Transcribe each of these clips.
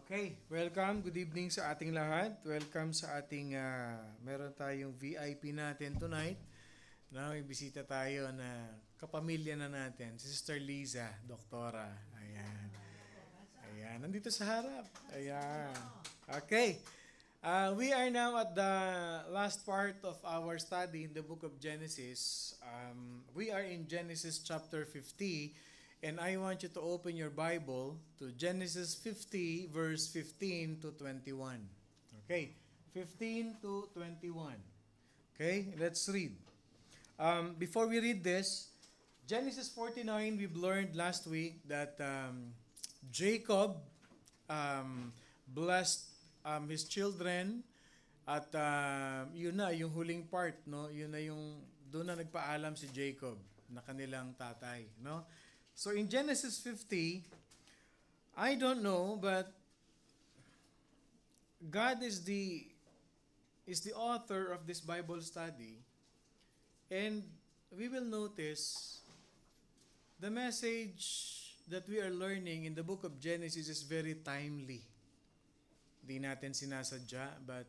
Okay, welcome. Good evening sa ating lahat. Welcome sa ating, meron tayong VIP natin tonight. Now, may bisita tayo na kapamilya na natin, si Sister Liza, doktora. Ayan. Ayan, nandito sa harap. Ayan. Okay. We are now at the last part of our study in the book of Genesis. We are in Genesis chapter 50, and I want you to open your Bible to Genesis 50, verse 15 to 21. Okay, 15 to 21. Okay, let's read. Before we read this, Genesis 49, we've learned last week that Jacob blessed his children at yun na, yung huling part, no? Yun na yung, doon na nagpaalam si Jacob na kanilang tatay, no? So in Genesis 50, I don't know, but God is the author of this Bible study, and we will notice the message that we are learning in the book of Genesis is very timely. Di natin sinasadya, but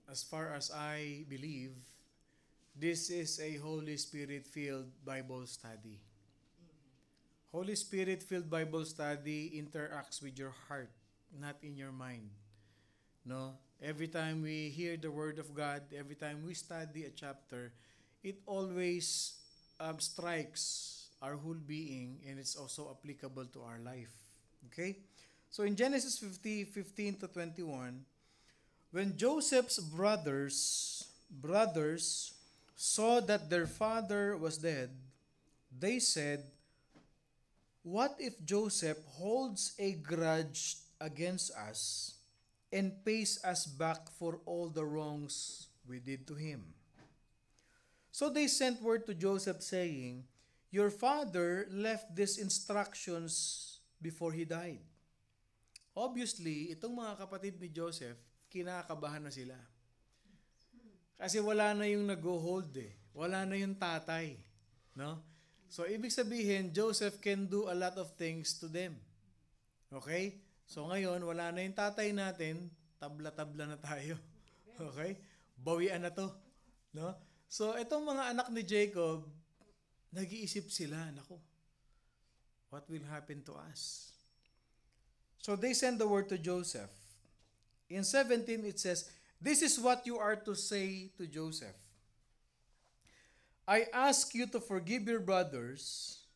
as far as I believe, this is a Holy Spirit-filled Bible study. Holy Spirit-filled Bible study interacts with your heart, not in your mind. No? Every time we hear the Word of God, every time we study a chapter, it always strikes our whole being, and it's also applicable to our life. Okay? So in Genesis 50, 15 to 21, when Joseph's brothers saw that their father was dead, they said, "What if Joseph holds a grudge against us and pays us back for all the wrongs we did to him?" So they sent word to Joseph saying, "Your father left these instructions before he died." Obviously, itong mga kapatid ni Joseph, kinakabahan na sila. Kasi wala na yung nag-hold eh. Wala na yung tatay. No? So, ibig sabihin, Joseph can do a lot of things to them. Okay? So, ngayon, wala na yung tatay natin, tabla-tabla na tayo. Okay? Bawian na to. No? So, itong mga anak ni Jacob, nag-iisip sila, naku, what will happen to us? So they send the word to Joseph. In 17 it says, "This is what you are to say to Joseph. I ask you to forgive your brothers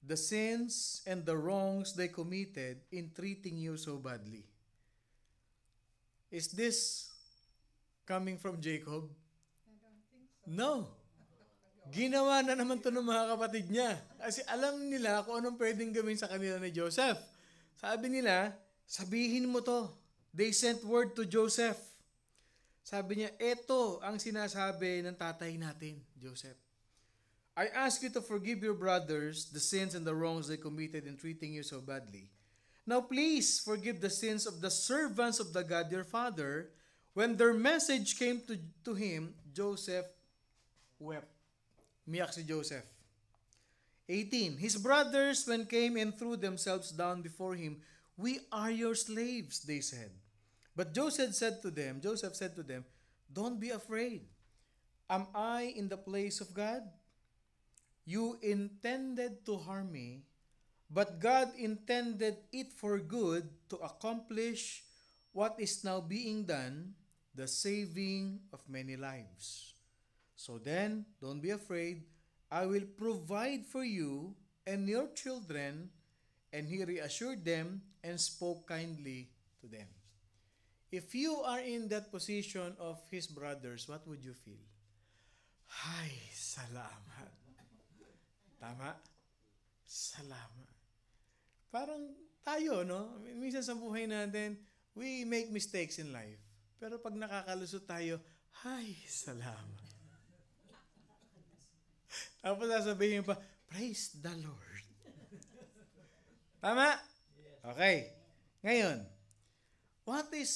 the sins and the wrongs they committed in treating you so badly." Is this coming from Jacob? No. Ginawa na naman to ng mga kapatid niya. Kasi alam nila kung anong pwedeng gawin sa kanila ni Joseph. Sabi nila, sabihin mo to. They sent word to Joseph. Sabi niya, eto ang sinasabi ng tatay natin, Joseph. "I ask you to forgive your brothers the sins and the wrongs they committed in treating you so badly. Now please forgive the sins of the servants of the God your father." When their message came to him, Joseph wept. Umiyak si Joseph. 18. His brothers, when came and threw themselves down before him, "We are your slaves," they said. But Joseph said to them, "Don't be afraid. Am I in the place of God? You intended to harm me, but God intended it for good to accomplish what is now being done, the saving of many lives. So then, don't be afraid. I will provide for you and your children." And he reassured them and spoke kindly to them. If you are in that position of his brothers, what would you feel? Ay, salamat. Tama? Salamat. Parang tayo, no? Minsan sa buhay natin, we make mistakes in life. Pero pag nakakalusot tayo, ay, salamat. Tapos sasabihin pa, praise the Lord. Tama? Okay. Ngayon, what is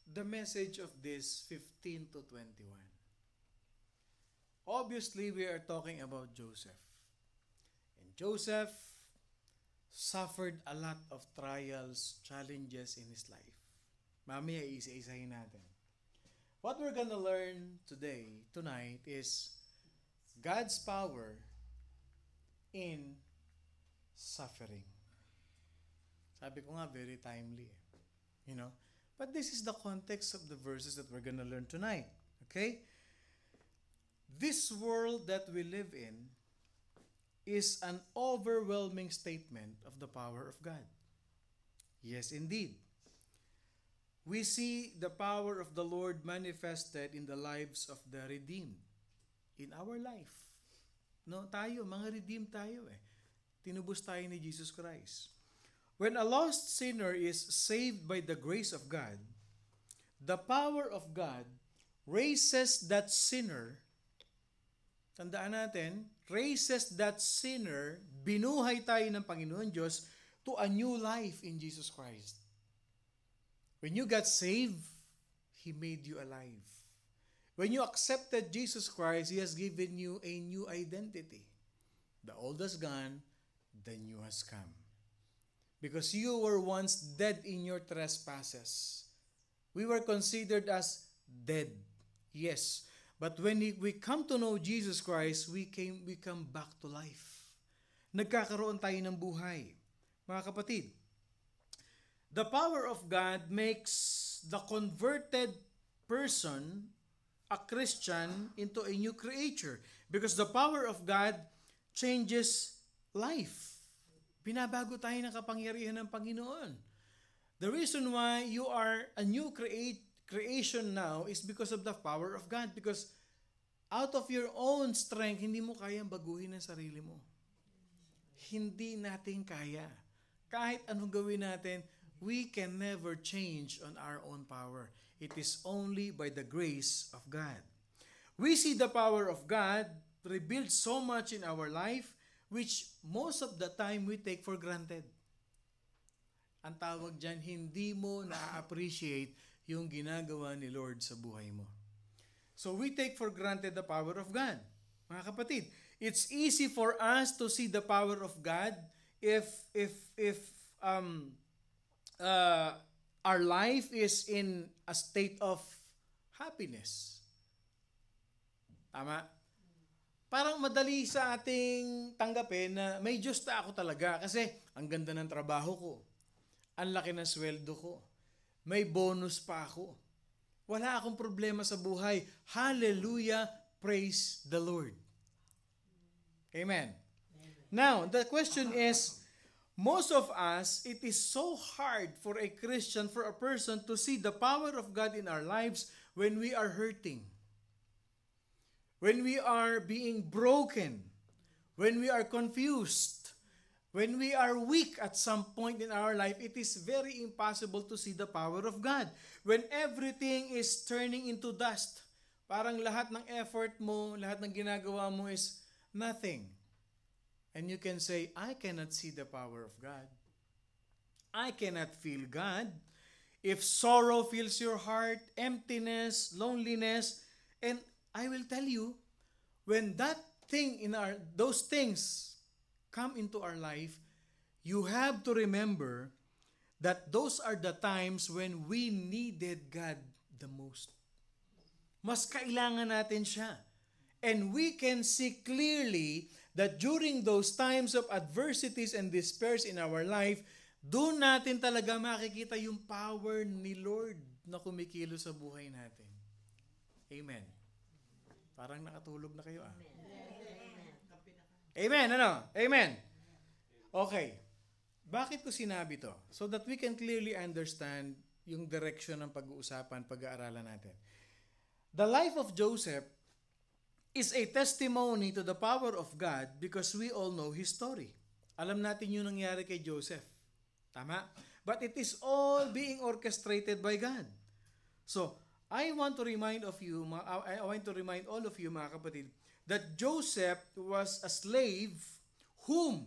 the message of this 15 to 21? Obviously, we are talking about Joseph. And Joseph suffered a lot of trials, challenges in his life. Mamaya isa-isahin natin. What we're gonna learn tonight, is God's power in suffering. Sabi ko nga, very timely. You know? But this is the context of the verses that we're gonna learn tonight. Okay? This world that we live in is an overwhelming statement of the power of God. Yes, indeed. We see the power of the Lord manifested in the lives of the redeemed. In our life. No, tayo, mga redeemed tayo eh. Tinubos tayo ni Jesus Christ. When a lost sinner is saved by the grace of God, the power of God raises that sinner, tandaan natin, raises that sinner, binuhay tayo ng Panginoon Diyos to a new life in Jesus Christ. When you got saved, He made you alive. When you accepted Jesus Christ, He has given you a new identity. The old has gone, the new has come. Because you were once dead in your trespasses. We were considered as dead. Yes. But when we come to know Jesus Christ, we come back to life. Nagkakaroon tayo ng buhay. Mga kapatid, the power of God makes the converted person, a Christian, into a new creature. Because the power of God changes life. Binabago tayo ng kapangyarihan ng Panginoon. The reason why you are a new creation now is because of the power of God. Because out of your own strength, hindi mo kayang baguhin ang sarili mo. Hindi natin kaya. Kahit anong gawin natin, we can never change on our own power. It is only by the grace of God. We see the power of God revealed so much in our life, which most of the time we take for granted. Ang tawag dyan, hindi mo na-appreciate yung ginagawa ni Lord sa buhay mo. So we take for granted the power of God. Mga kapatid, it's easy for us to see the power of God if our life is in a state of happiness. Tama? Parang madali sa ating tanggapin na may Diyos na ako talaga kasi ang ganda ng trabaho ko. Ang laki ng sweldo ko. May bonus pa ako. Wala akong problema sa buhay. Hallelujah! Praise the Lord. Amen. Now, the question is, most of us, it is so hard for a Christian, for a person to see the power of God in our lives when we are hurting. When we are being broken, when we are confused, when we are weak at some point in our life, it is very impossible to see the power of God. When everything is turning into dust, parang lahat ng effort mo, lahat ng ginagawa mo is nothing. And you can say, I cannot see the power of God. I cannot feel God. If sorrow fills your heart, emptiness, loneliness, and I will tell you, when those things come into our life, you have to remember that those are the times when we needed God the most. Mas kailangan natin siya. And we can see clearly that during those times of adversities and despairs in our life, doon natin talaga makikita yung power ni Lord na kumikilos sa buhay natin. Amen. Parang nakatulog na kayo ah. Amen, ano? Amen. Okay. Bakit ko sinabi to? So that we can clearly understand yung direction ng pag-uusapan, pag-aaralan natin. The life of Joseph is a testimony to the power of God because we all know his story. Alam natin yung nangyari kay Joseph. Tama? But it is all being orchestrated by God. So, I want to remind all of you, mga kapatid, that Joseph was a slave who,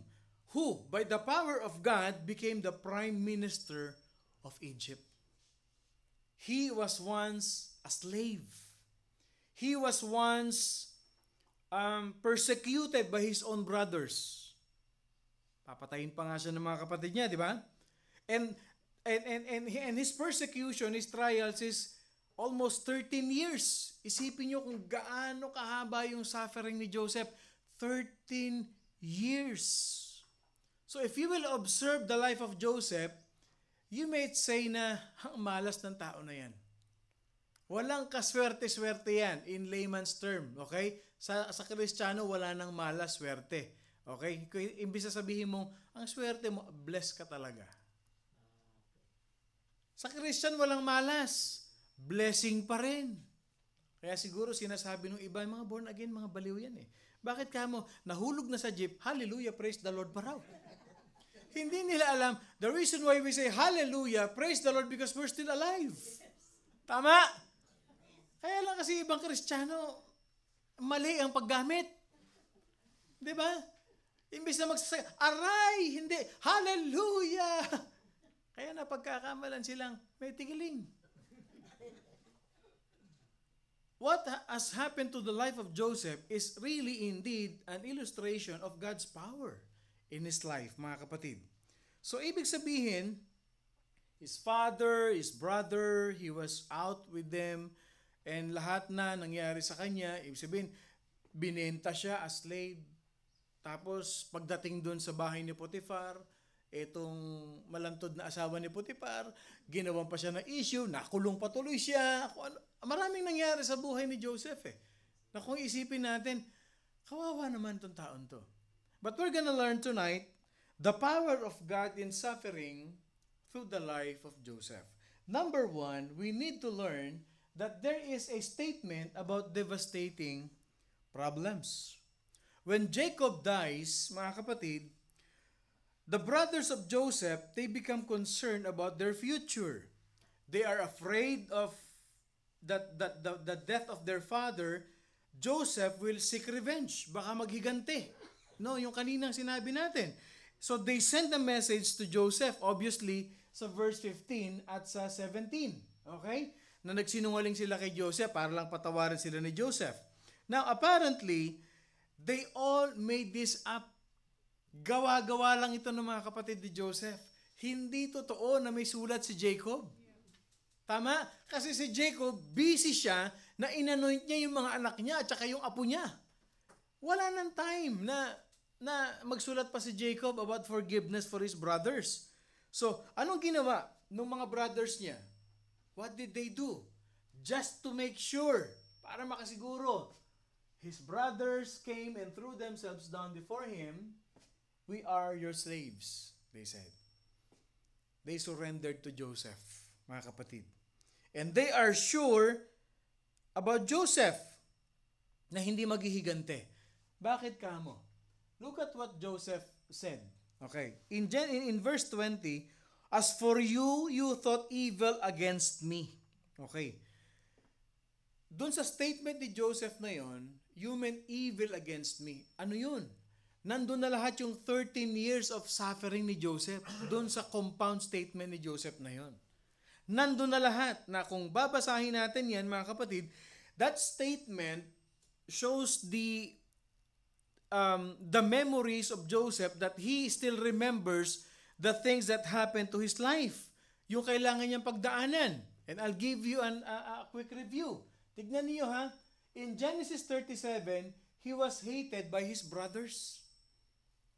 by the power of God, became the prime minister of Egypt. He was once a slave. He was once persecuted by his own brothers. Papatayin pa nga siya ng mga kapatid niya, di ba? And his persecution, his trials is almost 13 years. Isipin niyo kung gaano kahaba yung suffering ni Joseph. 13 years. So if you will observe the life of Joseph, you may say na ang malas ng tao na yan. Walang kaswerte-swerte yan in layman's term. Okay? Sa Kristiyano, wala nang malas, swerte. Okay? Imbis na sabihin mo, ang swerte mo, bless ka talaga. Sa Christian, walang malas. Blessing pa rin. Kaya siguro sinasabi ng iba, mga born again, mga baliw yan eh. Bakit ka mo, nahulog na sa jeep, hallelujah, praise the Lord pa raw. Hindi nila alam, the reason why we say hallelujah, praise the Lord, because we're still alive. Tama? Kaya lang kasi ibang Kristiyano, mali ang paggamit. Di ba? Imbis na magsasabi, aray, hindi, hallelujah! Kaya napagkakamalan silang may tigiling. What has happened to the life of Joseph is really indeed an illustration of God's power in his life, mga kapatid. So, ibig sabihin, his father, his brother, he was out with them, and lahat na nangyari sa kanya, ibig sabihin, binenta siya as slave. Tapos, pagdating doon sa bahay ni Potiphar, etong malantod na asawa ni Potiphar, ginawan pa siya ng issue, nakulong patuloy siya. Maraming nangyari sa buhay ni Joseph eh. Na kung isipin natin, kawawa naman tong taon to. But we're gonna learn tonight the power of God in suffering through the life of Joseph. Number one, we need to learn that there is a statement about devastating problems. When Jacob dies, mga kapatid, the brothers of Joseph, they become concerned about their future. They are afraid of the death of their father. Joseph will seek revenge. Baka maghigante. No, yung kaninang sinabi natin. So they send a message to Joseph, obviously, sa verse 15 at sa 17. Okay? Na nagsinungaling sila kay Joseph para lang patawarin sila ni Joseph. Now, apparently, they all made this up. Gawa-gawa lang ito ng mga kapatid ni Joseph. Hindi totoo na may sulat si Jacob. Tama? Kasi si Jacob, busy siya na inanoint niya yung mga anak niya at saka yung apo niya. Wala nang time na magsulat pa si Jacob about forgiveness for his brothers. So, anong ginawa ng mga brothers niya? What did they do? Just to make sure, para makasiguro, his brothers came and threw themselves down before him. We are your slaves, they said. They surrendered to Joseph, mga kapatid. And they are sure about Joseph na hindi maghihigante. Bakit kamo? Look at what Joseph said. Okay. In verse 20, as for you, you thought evil against me. Okay. Doon sa statement ni Joseph na yon, you meant evil against me. Ano yun? Nandun na lahat yung 13 years of suffering ni Joseph. Doon sa compound statement ni Joseph na yon. Nandun na lahat na kung babasahin natin yan, mga kapatid, that statement shows the memories of Joseph that he still remembers the things that happened to his life. Yung kailangan niyang pagdaanan. And I'll give you a quick review. Tignan niyo ha. In Genesis 37, he was hated by his brothers.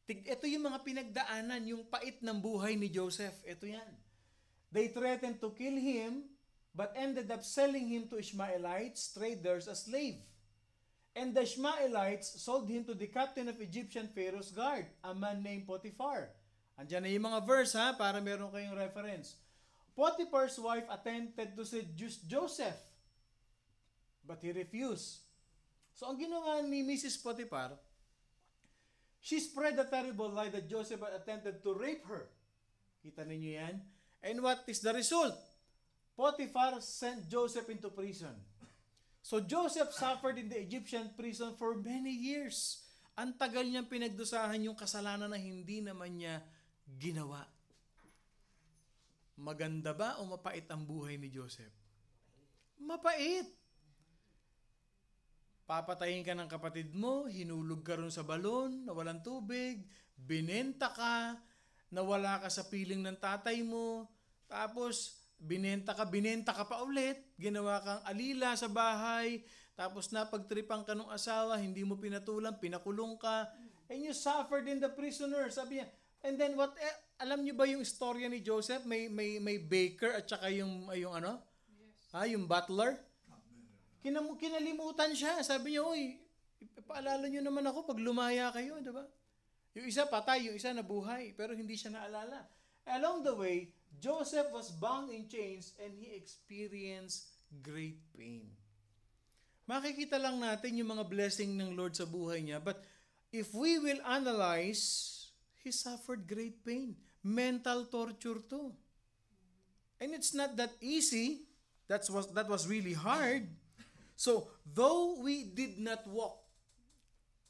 Ito yung mga pinagdaanan, yung pait ng buhay ni Joseph. Ito yan. They threatened to kill him, but ended up selling him to Ishmaelites, traders, as slave. And the Ishmaelites sold him to the captain of Egyptian Pharaoh's guard, a man named Potiphar. Andiyan na yung mga verse ha, para meron kayong reference. Potiphar's wife attempted to seduce Joseph, but he refused. So ang ginawa ni Mrs. Potiphar, she spread a terrible lie that Joseph had attempted to rape her. Kita ninyo yan? And what is the result? Potiphar sent Joseph into prison. So Joseph suffered in the Egyptian prison for many years. Ang tagal niyang pinagdusahan yung kasalanan na hindi naman niya ginawa. Maganda ba o mapait ang buhay ni Joseph? Mapait. Papatayin ka ng kapatid mo, hinulog ka ron sa balon na walang tubig, binenta ka, nawala ka sa piling ng tatay mo, tapos binenta ka pa ulit, ginawa kang alila sa bahay, tapos napagtripan ka ng asawa, hindi mo pinatulan, pinakulong ka, and you suffered in the prisoner. Sabi niya, and then what, alam niyo ba yung istorya ni Joseph? May baker at saka yung ano? Yes. Yung butler? Kinalimutan siya. Sabi niya, oy, paalala niyo naman ako pag lumaya kayo, di ba? Yung isa patay, yung isa nabuhay, pero hindi siya naalala. Along the way, Joseph was bound in chains and he experienced great pain. Makikita lang natin yung mga blessing ng Lord sa buhay niya, but if we will analyze, he suffered great pain. Mental torture too. And it's not that easy. That was really hard. So, though we did not walk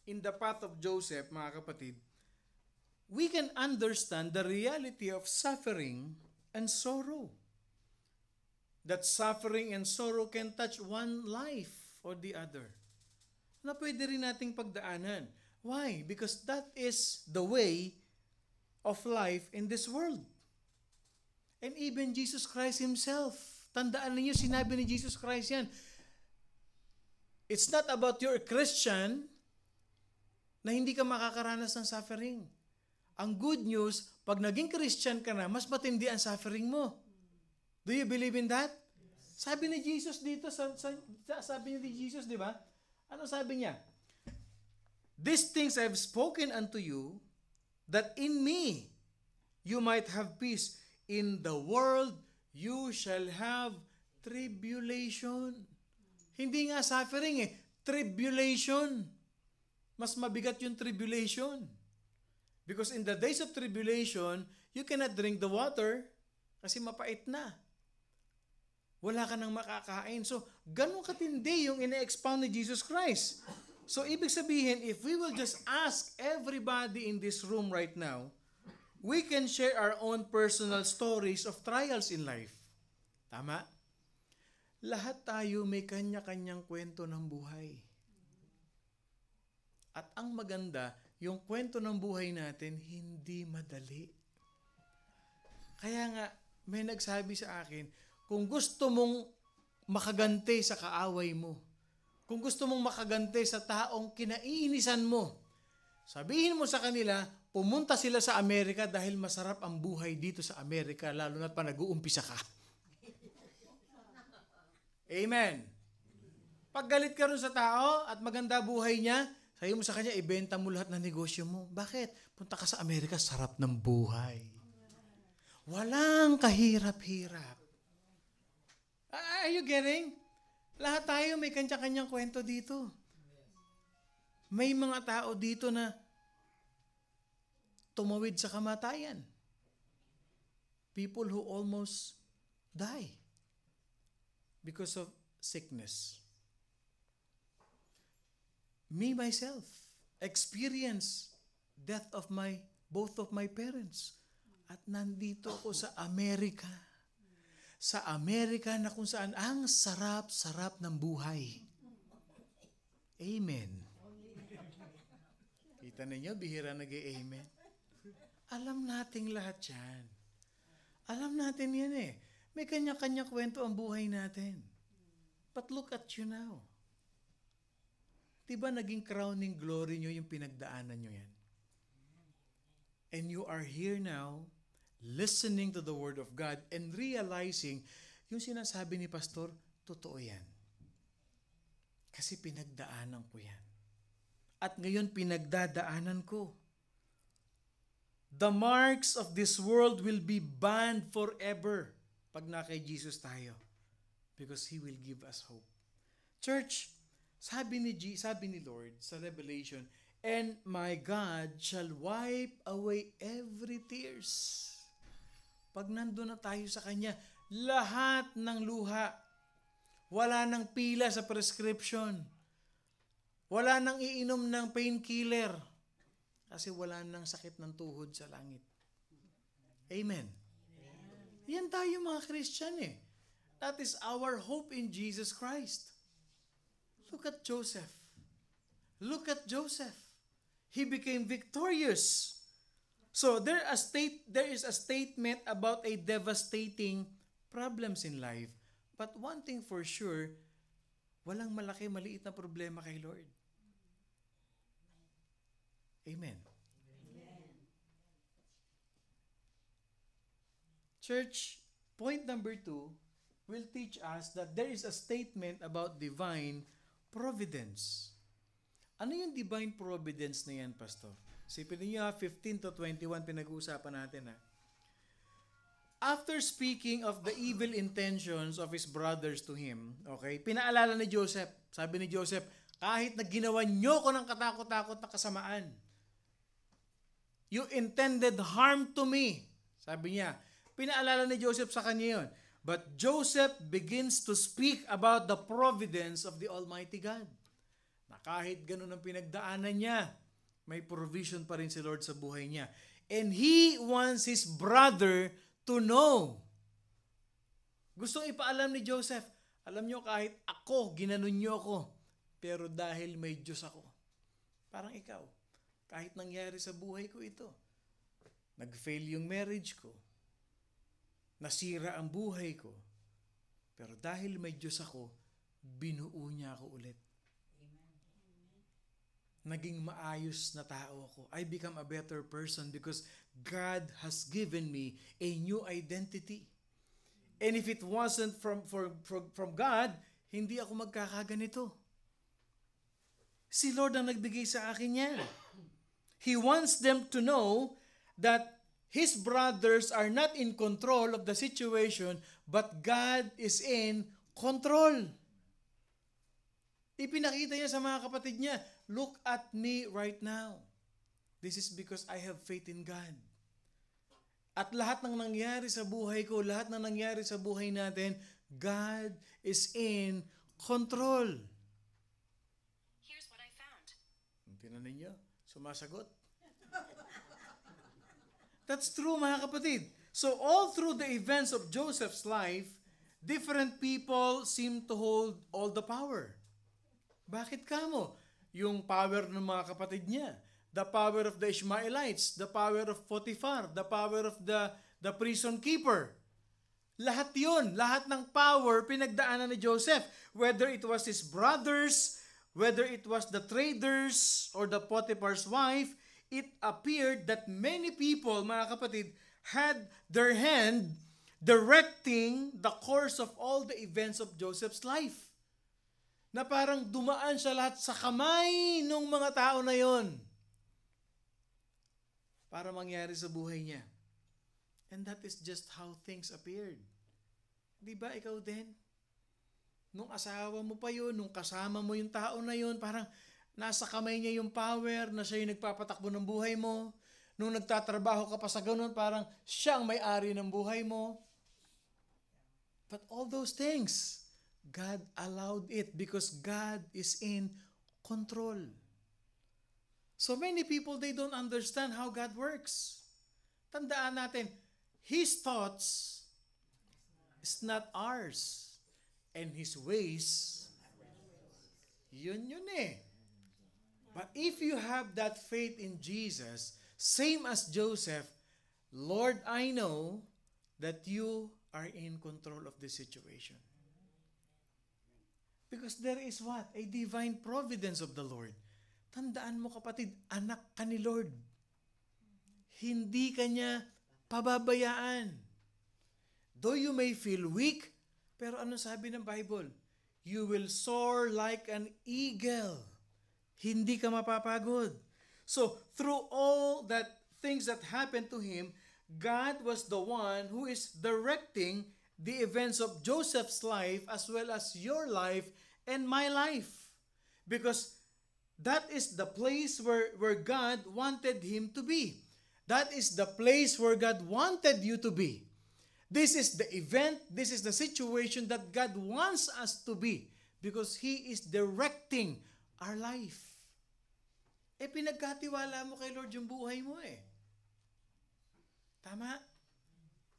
in the path of Joseph, mga kapatid, we can understand the reality of suffering and sorrow. That suffering and sorrow can touch one life or the other. Na pwede rin nating pagdaanan. Why? Because that is the way of life in this world. And even Jesus Christ Himself, tandaan niyo, sinabi ni Jesus Christ yan, it's not about you're a Christian na hindi ka makakaranas ng suffering. Ang good news, pag naging Christian ka na, mas matindi ang suffering mo. Do you believe in that? Yes. Sabi ni Jesus dito, sabi ni Jesus, di ba? Ano sabi niya? These things I have spoken unto you, that in me you might have peace. In the world you shall have tribulation. Hindi nga suffering tribulation. Mas mabigat yung tribulation. Because in the days of tribulation, you cannot drink the water kasi mapait na. Wala ka nang makakain. So, ganun katindi yung ina-expound ni Jesus Christ. So, ibig sabihin, if we will just ask everybody in this room right now, we can share our own personal stories of trials in life. Tama? Lahat tayo may kanya-kanyang kwento ng buhay. At ang maganda, yung kwento ng buhay natin, hindi madali. Kaya nga, may nagsabi sa akin, kung gusto mong makagante sa kaaway mo, kung gusto mong makagante sa taong kinaiinisan mo, sabihin mo sa kanila, pumunta sila sa Amerika dahil masarap ang buhay dito sa Amerika, lalo na't pa nag-uumpisa ka. Amen. Pag galit ka rin sa tao at maganda buhay niya, sabi mo sa kanya, ibenta mo lahat ng negosyo mo. Bakit? Punta ka sa Amerika, sarap ng buhay. Walang kahirap-hirap. Are you getting? Lahat tayo may kanya-kanyang kwento dito. May mga tao dito na tumawid sa kamatayan. People who almost die because of sickness. Me, myself, experience death of both of my parents. At nandito ako sa Amerika. Sa Amerika na kung saan ang sarap-sarap ng buhay. Amen. Kita ninyo, bihira nag-amen. Alam nating lahat yan. Alam natin yan May kanya-kanya kwento ang buhay natin. But look at you now. Diba naging crowning glory nyo yung pinagdaanan nyo yan? And you are here now, listening to the Word of God and realizing yung sinasabi ni Pastor, totoo yan. Kasi pinagdaanan ko yan. At ngayon pinagdadaanan ko. The marks of this world will be banned forever pag na kay Jesus tayo. Because He will give us hope. Church, sabi ni Lord sa Revelation, and my God shall wipe away every tears. Pag nandun na tayo sa Kanya, lahat ng luha, wala nang pila sa prescription, wala nang iinom ng painkiller, kasi wala nang sakit ng tuhod sa langit. Amen. Yan tayo mga Christian That is our hope in Jesus Christ. Look at Joseph. He became victorious So there is a statement about a devastating problems in life. But one thing for sure, walang malaki, maliit na problema kay Lord. Amen. Church, point number 2 will teach us that there is a statement about divine providence. Ano yung divine providence na yan, Pastor? Sipin niyo 15 to 21 pinag-uusapan natin ha. After speaking of the evil intentions of his brothers to him, okay, pinaalala ni Joseph, sabi ni Joseph, kahit na ginawa niyo ko ng katakot-takot na kasamaan, you intended harm to me. Sabi niya, pinaalala ni Joseph sa kanya yun. But Joseph begins to speak about the providence of the Almighty God. Na kahit ganun ang pinagdaanan niya, may provision pa rin si Lord sa buhay niya. And he wants his brother to know. Gustong ipaalam ni Joseph, alam niyo kahit ako, ginanon niyo ako, pero dahil may Diyos ako. Parang ikaw, kahit nangyari sa buhay ko ito, nag-fail yung marriage ko, nasira ang buhay ko, pero dahil may Diyos ako, binuo niya ako ulit. Naging maayos na tao ako. I become a better person because God has given me a new identity. And if it wasn't from God, hindi ako magkakaganito. Si Lord ang nagbigay sa akin yan. He wants them to know that his brothers are not in control of the situation, but God is in control. Ipinakita niya sa mga kapatid niya, look at me right now. This is because I have faith in God. At lahat ng nangyari sa buhay ko, lahat ng nangyari sa buhay natin, God is in control. Here's what I found. Tinan ninyo, sumasagot. That's true, mga kapatid. So all through the events of Joseph's life, different people seem to hold all the power. Bakit kamo? Yung power ng mga kapatid niya, the power of the Ishmaelites, the power of Potiphar, the power of the prison keeper. Lahat yun, lahat ng power pinagdaanan ni Joseph. Whether it was his brothers, whether it was the traders or the Potiphar's wife, it appeared that many people, mga kapatid, had their hand directing the course of all the events of Joseph's life. Na parang dumaan siya lahat sa kamay ng mga tao na yon para mangyari sa buhay niya. And that is just how things appeared. Di ba ikaw din? Nung asawa mo pa yun, nung kasama mo yung tao na yun, parang nasa kamay niya yung power na siya yung nagpapatakbo ng buhay mo. Nung nagtatrabaho ka pa sa ganun, parang siya ang may-ari ng buhay mo. But all those things, God allowed it because God is in control. So many people, they don't understand how God works. Tandaan natin, His thoughts is not ours. And His ways, yun eh. But if you have that faith in Jesus, same as Joseph, Lord, I know that you are in control of this situation. Because there is what? A divine providence of the Lord. Tandaan mo kapatid, anak ka ni Lord. Hindi ka niya pababayaan. Though you may feel weak, pero ano sabi ng Bible? You will soar like an eagle. Hindi ka mapapagod. So, through all that things that happened to him, God was the one who is directing the events of Joseph's life as well as your life and my life. Because that is the place where God wanted him to be. That is the place where God wanted you to be. This is the event, this is the situation that God wants us to be because He is directing our life. Pinagkatiwala mo kay Lord yung buhay mo eh. Tama?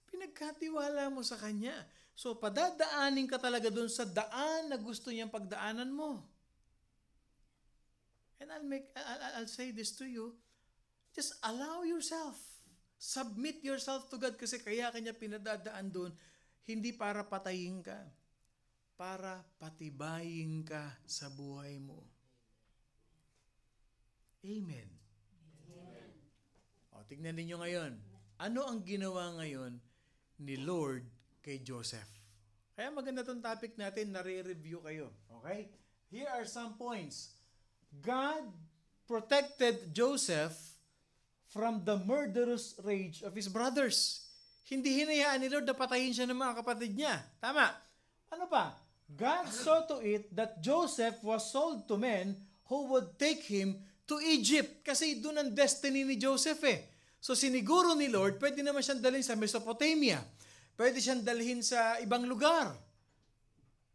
Pinagkatiwala mo sa Kanya. So, padadaanin ka talaga dun sa daan na gusto niyang pagdaanan mo. And I'll say this to you, just allow yourself. Submit yourself to God kasi kaya kanya pinadadaan doon, hindi para patayin ka, para patibayin ka sa buhay mo. Amen. O, tignan ninyo ngayon. Ano ang ginawa ngayon ni Lord kay Joseph? Kaya maganda itong topic natin, nare-review kayo. Okay? Here are some points. God protected Joseph from the murderous rage of his brothers. Hindi hinayaan ni Lord na patayin siya ng mga kapatid niya. Tama. Ano pa? God saw to it that Joseph was sold to men who would take him to Egypt. Kasi doon ang destiny ni Joseph eh. So siniguro ni Lord, pwede naman siyang dalhin sa Mesopotamia. Pwede siyang dalhin sa ibang lugar.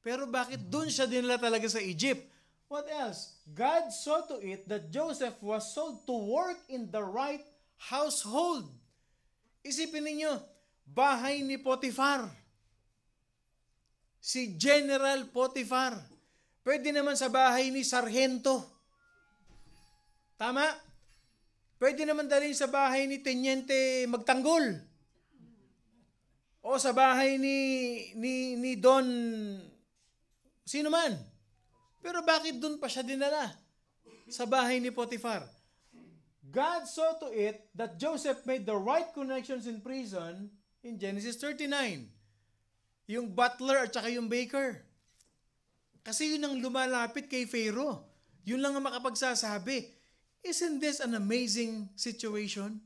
Pero bakit doon siya dinala talaga sa Egypt? What else? God saw to it that Joseph was sold to work in the right household. Isipin ninyo, bahay ni Potiphar. Si General Potiphar. Pwede naman sa bahay ni Sargento. Tama? Pwede naman dalhin sa bahay ni Tenyente Magtanggol. O sa bahay ni Don sino man. Pero bakit doon pa siya dinala? Sa bahay ni Potiphar. God saw to it that Joseph made the right connections in prison in Genesis 39. Yung butler at saka yung baker. Kasi yun ang lumalapit kay Pharaoh. Yun lang ang makapagsasabi. Isn't this an amazing situation?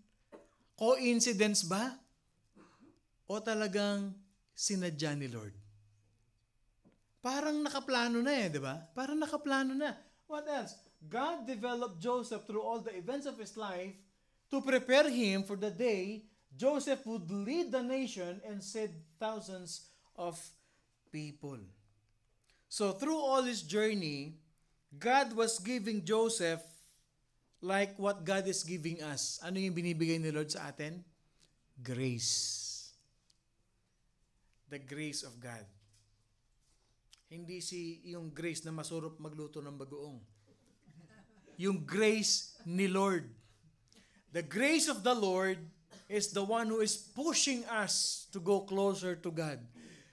Coincidence ba? O talagang sinadya ni Lord? Parang nakaplano na eh, di ba? Parang nakaplano na. What else? God developed Joseph through all the events of his life to prepare him for the day Joseph would lead the nation and save thousands of people. So through all his journey, God was giving Joseph like what God is giving us. Ano yung binibigay ni Lord sa atin? Grace. The grace of God. Hindi yung grace na masurop magluto ng bagoong. Yung grace ni Lord. The grace of the Lord is the one who is pushing us to go closer to God.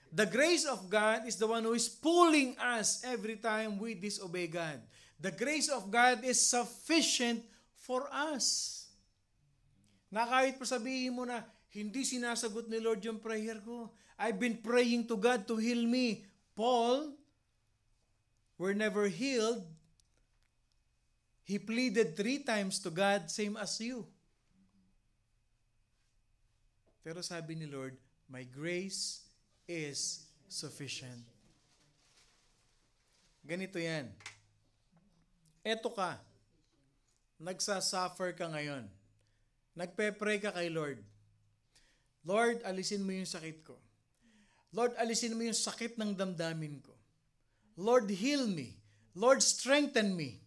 The grace of God is the one who is pulling us every time we disobey God. The grace of God is sufficient for us. Na kahit pa sabihin mo na, hindi sinasagot ni Lord yung prayer ko. I've been praying to God to heal me. Paul, were never healed. He pleaded 3 times to God, same as you. Pero sabi ni Lord, my grace is sufficient. Ganito yan. Eto ka. Nagsasuffer ka ngayon. Nagpe-pray ka kay Lord. Lord, alisin mo yung sakit ko. Lord, alisin mo yung sakit ng damdamin ko. Lord, heal me. Lord, strengthen me.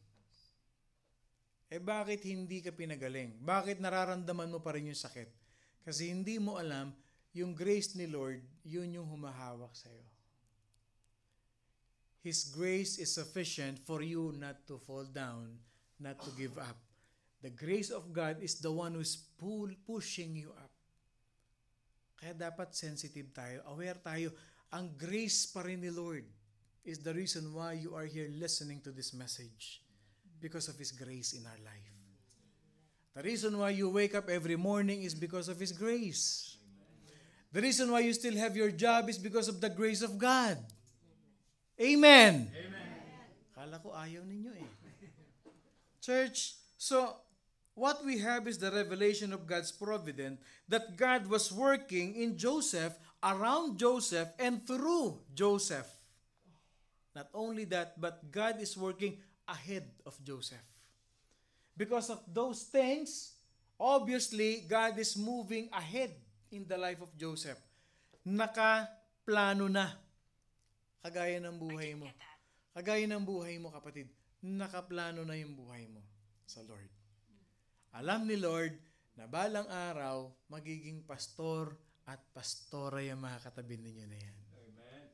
Eh bakit hindi ka pinagaling? Bakit nararamdaman mo pa rin yung sakit? Kasi hindi mo alam, yung grace ni Lord, yun yung humahawak sa'yo. His grace is sufficient for you not to fall down, not to give up. The grace of God is the one who is pushing you up. Kaya dapat sensitive tayo, aware tayo. Ang grace pa rin ni Lord is the reason why you are here listening to this message. Because of His grace in our life. The reason why you wake up every morning is because of His grace. The reason why you still have your job is because of the grace of God. Amen. Amen. Kala ko ayaw ninyo eh. Church, so what we have is the revelation of God's providence that God was working in Joseph, around Joseph, and through Joseph. Not only that, but God is working ahead of Joseph. Because of those things, obviously, God is moving ahead in the life of Joseph. Nakaplano na. Kagaya ng buhay mo. Kagaya ng buhay mo, kapatid. Nakaplano na yung buhay mo sa Lord. Alam ni Lord na balang araw, magiging pastor at pastora yung mga katabi ninyo na yan. Amen.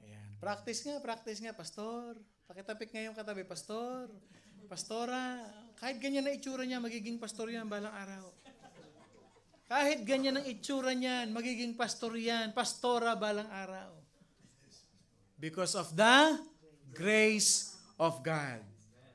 Ayan. Practice nga, pastor. Pakitapik nga yung katabi, pastor. Pastora, kahit ganyan na itsura niya, magiging pastor yan balang araw. Kahit ganyan ang itsura niyan, magiging pastor yan, pastora balang araw. Because of the grace of God.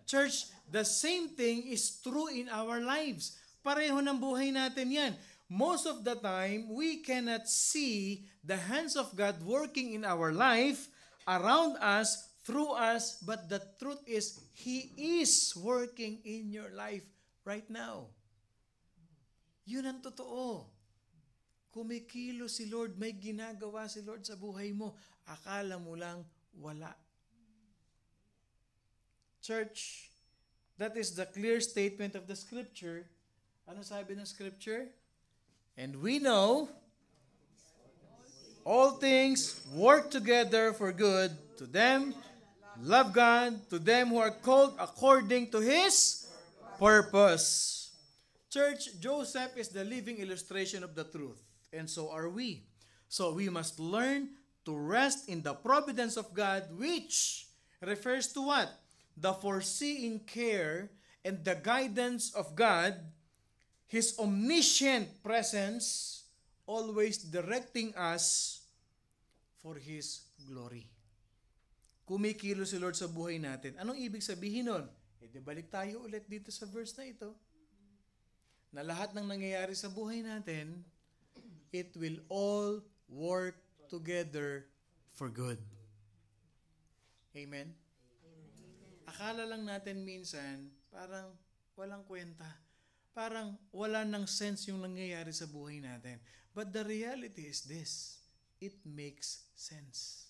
Church, the same thing is true in our lives. Pareho ng buhay natin yan. Most of the time, we cannot see the hands of God working in our life, around us, through us, but the truth is, He is working in your life right now. Yun ang totoo. Kumikilo si Lord, may ginagawa si Lord sa buhay mo. Akala mo lang wala. Church, that is the clear statement of the Scripture. Ano sabi ng Scripture? And we know all things work together for good to them, love God, to them who are called according to His purpose. Church, Joseph is the living illustration of the truth, and so are we. So we must learn to rest in the providence of God, which refers to what? The foreseeing care and the guidance of God, His omniscient presence, always directing us for His glory. Kumikilo si Lord sa buhay natin. Anong ibig sabihin nun? Balik tayo ulit dito sa verse na ito. Na lahat ng nangyayari sa buhay natin, it will all work together for good. Amen? Akala lang natin minsan, parang walang kwenta. Parang wala nang sense yung nangyayari sa buhay natin. But the reality is this, it makes sense.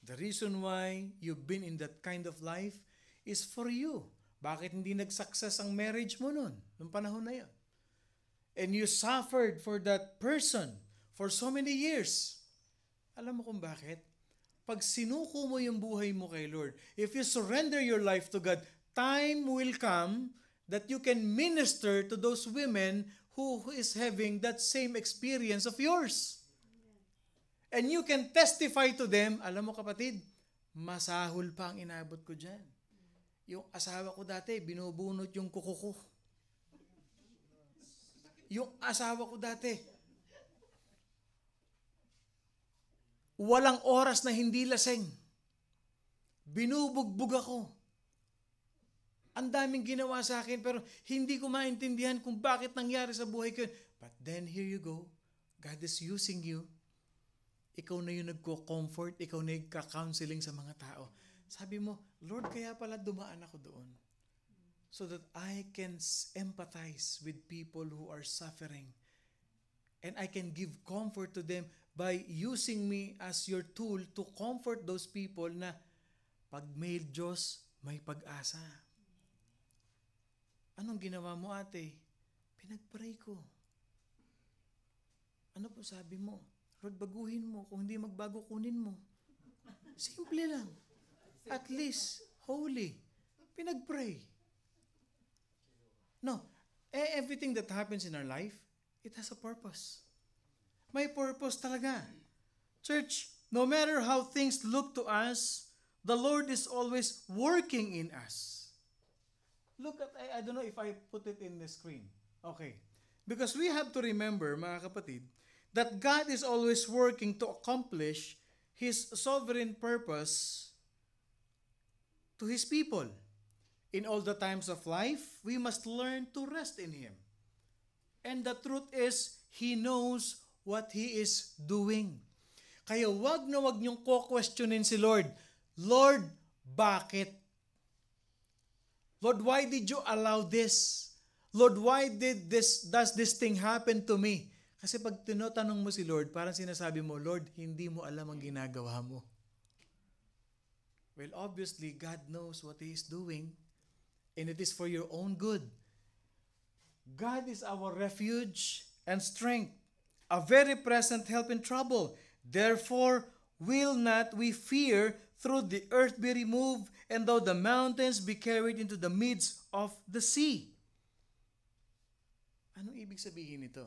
The reason why you've been in that kind of life is for you. Bakit hindi nag-success ang marriage mo nun, nung panahon na yun? And you suffered for that person for so many years. Alam mo kung bakit? Pag sinuko mo yung buhay mo kay Lord, if you surrender your life to God, time will come that you can minister to those women who is having that same experience of yours. And you can testify to them, alam mo kapatid, masahol pa ang inabot ko dyan. Yung asawa ko dati, binubunot yung kuko ko. Yung asawa ko dati, walang oras na hindi laseng. Binubugbog ako. Ang daming ginawa sa akin, pero hindi ko maintindihan kung bakit nangyari sa buhay ko. But then, here you go. God is using you. Ikaw na yung nagko-comfort, ikaw na yung ka-counseling sa mga tao. Sabi mo, Lord, kaya pala dumaan ako doon. So that I can empathize with people who are suffering. And I can give comfort to them by using me as your tool to comfort those people na pag may Diyos, may pag-asa. Anong ginawa mo, ate? Pinag-pray ko. Ano po sabi mo? Lord, baguhin mo. Kung hindi magbago, kunin mo. Simple lang. At least, holy. Pinag-pray. No. Everything that happens in our life, it has a purpose. May purpose talaga. Church, no matter how things look to us, the Lord is always working in us. Look at, I don't know if I put it in the screen. Okay. Because we have to remember, mga kapatid, that God is always working to accomplish His sovereign purpose to His people. In all the times of life, we must learn to rest in Him. And the truth is, He knows what He is doing. Kaya wag na wag niyong ko-questionin si Lord. Lord, bakit? Lord, why did you allow this? Lord, why does this thing happen to me? Kasi pag tinotanong mo si Lord, parang sinasabi mo, Lord, hindi mo alam ang ginagawa mo. Well, obviously, God knows what He is doing, and it is for your own good. God is our refuge and strength, a very present help in trouble. Therefore, will not we fear, though the earth be removed, and though the mountains be carried into the midst of the sea. Anong ibig sabihin nito?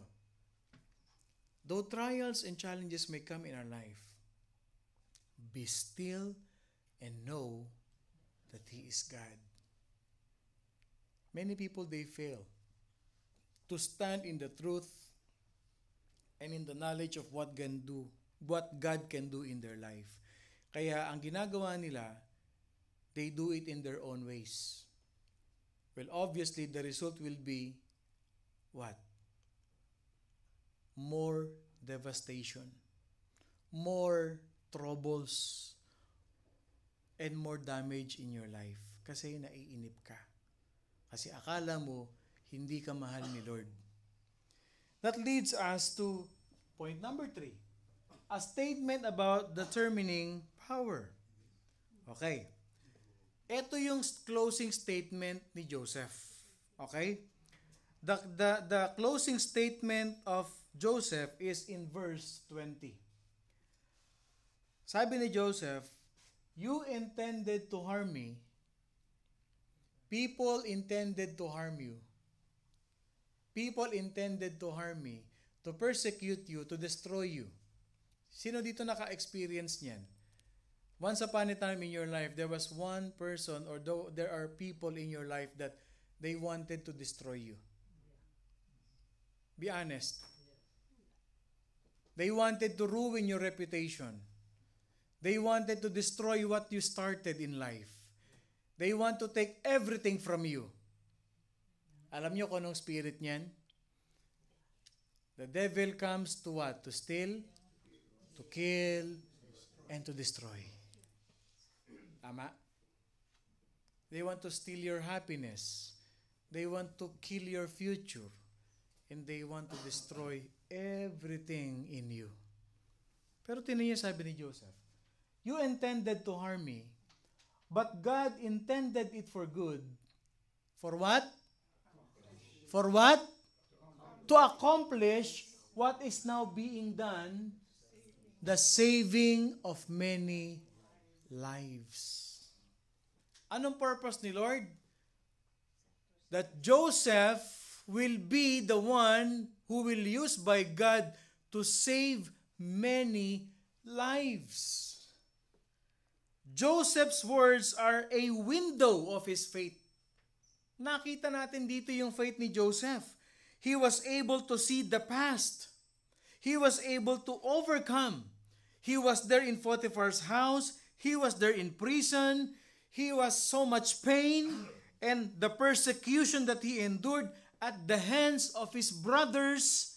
Though trials and challenges may come in our life, be still and know that He is God. Many people, they fail. to stand in the truth and in the knowledge of what God can do in their life. Kaya ang ginagawa nila, they do it in their own ways. Well, obviously, the result will be what? More devastation, more troubles, and more damage in your life. Kasi naiinip ka. Kasi akala mo, hindi ka mahal ni Lord. That leads us to point number 3. A statement about determining power. Okay. Ito yung closing statement ni Joseph. Okay? The closing statement of Joseph is in verse 20. Sabi ni Joseph, you intended to harm me. People intended to harm you. People intended to harm me, to persecute you, to destroy you. Sino dito naka-experience niyan? Once upon a time in your life, there was one person or there are people in your life that they wanted to destroy you. Be honest. They wanted to ruin your reputation. They wanted to destroy what you started in life. They want to take everything from you. Alam niyo kung anong spirit niyan? The devil comes to what? To steal, to kill, and to destroy. Tama? They want to steal your happiness. They want to kill your future. And they want to destroy everything in you. Pero tingnan niyo sabi ni Joseph, you intended to harm me, but God intended it for good. For what? For what? To accomplish what is now being done, the saving of many lives. Anong purpose ni Lord? That Joseph will be the one who will use by God to save many lives. Joseph's words are a window of his faith. Nakita natin dito yung faith ni Joseph. He was able to see the past. He was able to overcome. He was there in Potiphar's house. He was there in prison. He was so much pain and the persecution that he endured at the hands of his brothers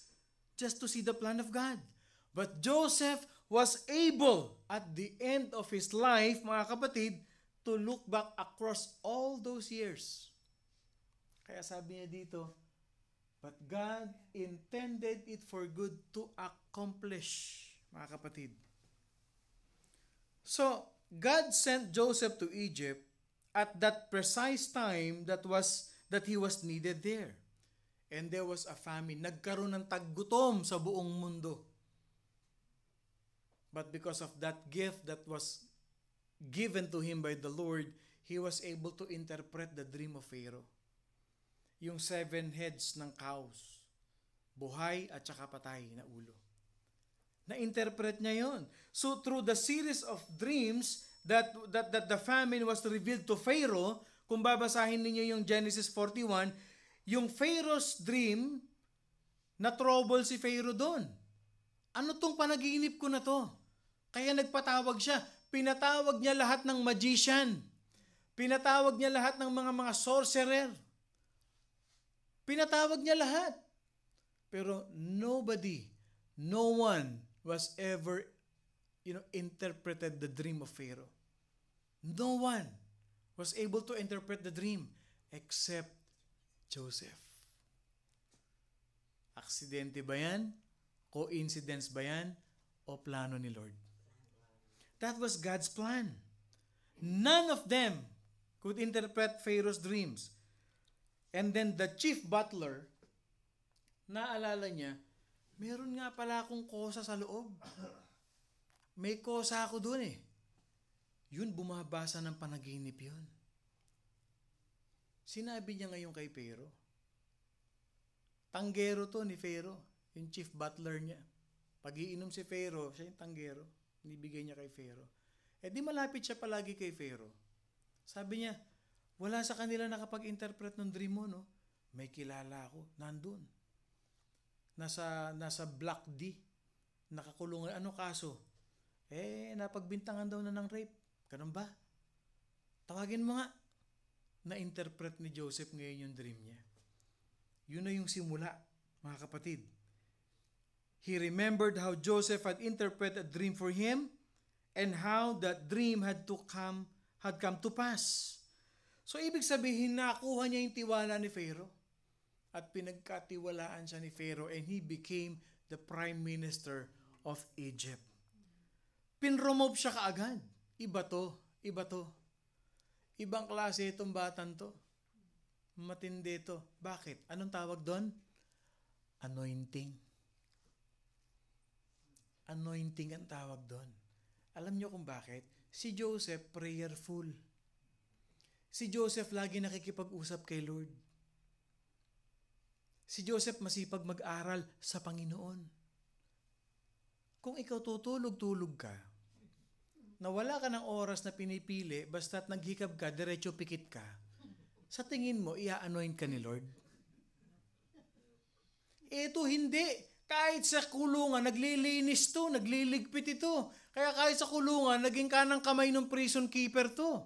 just to see the plan of God. But Joseph was able at the end of his life, mga kapatid, to look back across all those years. Kaya sabi niya dito, but God intended it for good to accomplish, mga kapatid. So, God sent Joseph to Egypt at that precise time that he was needed there. And there was a famine. Nagkaroon ng taggutom sa buong mundo. But because of that gift that was given to him by the Lord, he was able to interpret the dream of Pharaoh. Yung 7 heads ng cows, buhay at saka patay na ulo. Na-interpret niya yon. So through the series of dreams that the famine was revealed to Pharaoh, kung babasahin niyo yung Genesis 41, yung Pharaoh's dream, na-trouble si Pharaoh doon. Ano tong panaginip ko na to? Kaya nagpatawag siya. Pinatawag niya lahat ng magician. Pinatawag niya lahat ng mga sorcerer. Pinatawag niya lahat. Pero no one was ever, interpreted the dream of Pharaoh. No one was able to interpret the dream except Joseph. Aksidente ba yan? Coincidence ba yan? O plano ni Lord? That was God's plan. None of them could interpret Pharaoh's dreams. And then the chief butler, naalala niya, meron nga pala akong kosa sa loob. May kosa ako dun eh. Yun, bumabasa ng panaginip yun. Sinabi niya ngayon kay Pharaoh. Tanggero to ni Pharaoh, yung chief butler niya. Pag-iinom si Pharaoh, siya yung tanggero. Nibigay niya kay Pharaoh. Eh di malapit siya palagi kay Pharaoh. Sabi niya, wala sa kanila nakapag-interpret ng dream mo, no? May kilala ako, nandun. nasa Block D, nakakulong. Ano kaso? Napagbintangan daw na ng rape. Ganun ba? Tawagin mo nga. Na-interpret ni Joseph ngayon yung dream niya. Yun na yung simula, mga kapatid. He remembered how Joseph had interpreted a dream for him and how that dream had come to pass. So ibig sabihin, nakuha niya yung tiwala ni Pharaoh at pinagkatiwalaan siya ni Pharaoh and he became the prime minister of Egypt. Pinromove siya kaagad. Iba to. Ibang klase itong batan to. Matindi to. Bakit? Anong tawag doon? Anointing. Anointing ang tawag doon. Alam niyo kung bakit? Si Joseph prayerful. Si Joseph lagi nakikipag-usap kay Lord. Si Joseph masipag mag-aral sa Panginoon. Kung ikaw tutulog-tulog ka, na wala ka ng oras na pinipili, basta't naghikab ka, diretso pikit ka, sa tingin mo, ia-anoint ka ni Lord? Ito hindi. Kahit sa kulungan, naglilinis to, nagliligpit ito. Kaya kahit sa kulungan, naging kanang kamay ng prison keeper to.